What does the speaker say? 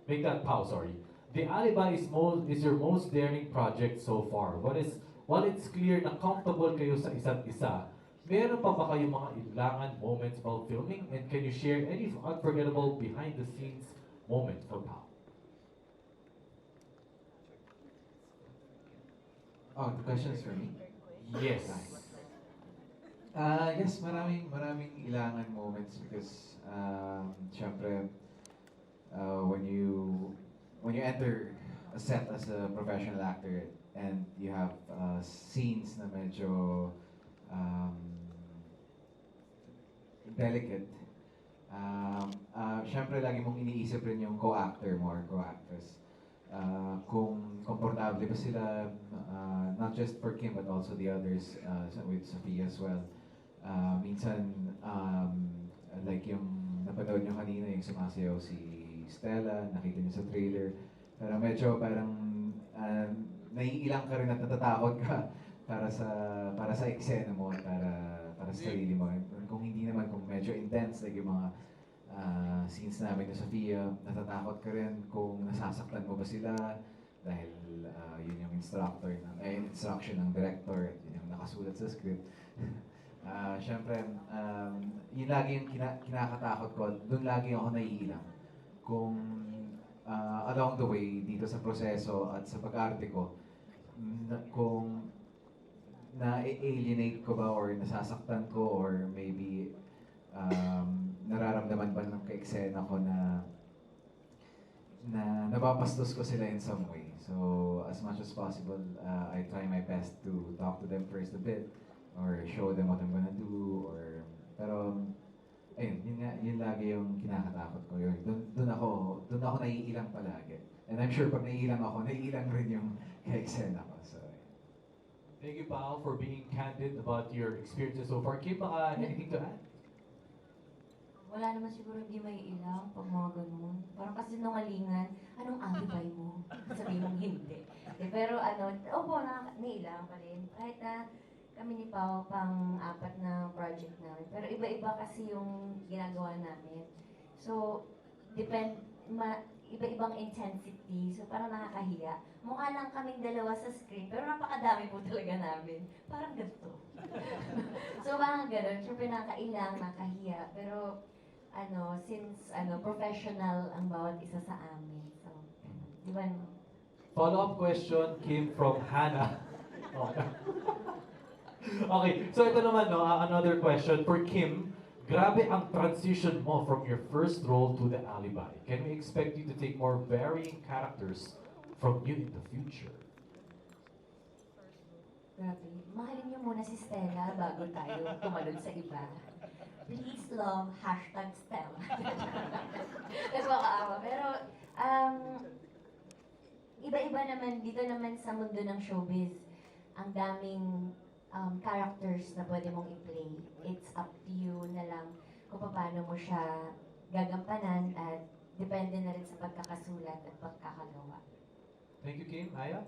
make that pause, sorry. The Alibi is your most daring project so far. While it's clear na comfortable kayo sa isa't isa, meron pa ba kayong mga ilangan moments while filming? And can you share any unforgettable behind-the-scenes moment for Pao? Oh, the question is for me? Yes. Yes, maraming ilangan moments because, syempre, when you enter a set as a professional actor and you have scenes na medyo um, delicate, syempre lagi mong iniisip rin yung co-actor mo or co-actress. Kung komportable ba sila, not just for Kim but also the others with Sophia as well. Minsan, like yung napanood nyo kanina, yung sumasayaw si Stella, nakita nyo sa trailer. Pero medyo parang naiilang ka rin at natatakot ka para sa eksena mo, para sa sarili mo. Kung hindi naman, kung medyo intense, like yung mga scenes namin ni Sophia, natatakot ka rin kung nasasaktan mo ba sila dahil yun yung instruction ng director, yun yung nakasulat sa script. Siyempre, yun lagi yung kinakatakot ko. Doon lagi ako naiilang. Kung along the way, dito sa proseso at sa pag-arte ko, kung na-alienate ko ba or nasasaktan ko or maybe nararamdaman ba ng ka-eksena ko na napapastos ko sila in some way. So, as much as possible, I try my best to talk to them first a bit or show them what I'm gonna do pero ayun, yun lagi yung kinakatakot ko. Doon ako naiilang palagi. And I'm sure pag naiilang ako, naiilang rin yung ka-eksena ko. So, Thank you, Pao, for being candid about your experiences so far. Kim, anything to add? Wala naman siguro hindi may ilang pag mga ganun. Parang kasi nungalingan, anong alibi mo? Sabihin mong hindi. Pero opo, nailang pa rin. Kahit na kami ni Pao pang-apat na project namin. Pero iba-iba kasi yung ginagawa namin. So, iba-ibang intensity. So, parang nakakahiya. Mukha lang kaming dalawa sa screen, pero napakadami po talaga namin. Parang ganito. So, parang ganun. Siyempre nakakailang, nakahiya. Pero, since professional ang bawat isa sa amin. So, di ba? Follow-up question came from Hannah. Okay, so ito naman, no, another question for Kim. Grabe ang transition mo from your first role to The Alibi. Can we expect you to take more varying characters from you in the future? Grabe. Mahalin niyo muna si Stella bago tayo tumalon sa iba. Please love #Stella. Nagpakaawa. Pero, iba-iba naman, dito naman sa mundo ng showbiz, ang daming characters na pwede mong i-play. It's up to you na lang kung paano mo siya gagampanan at depende na rin sa pagkakasulat at pagkakagawa. Thank you, Kim. Aya?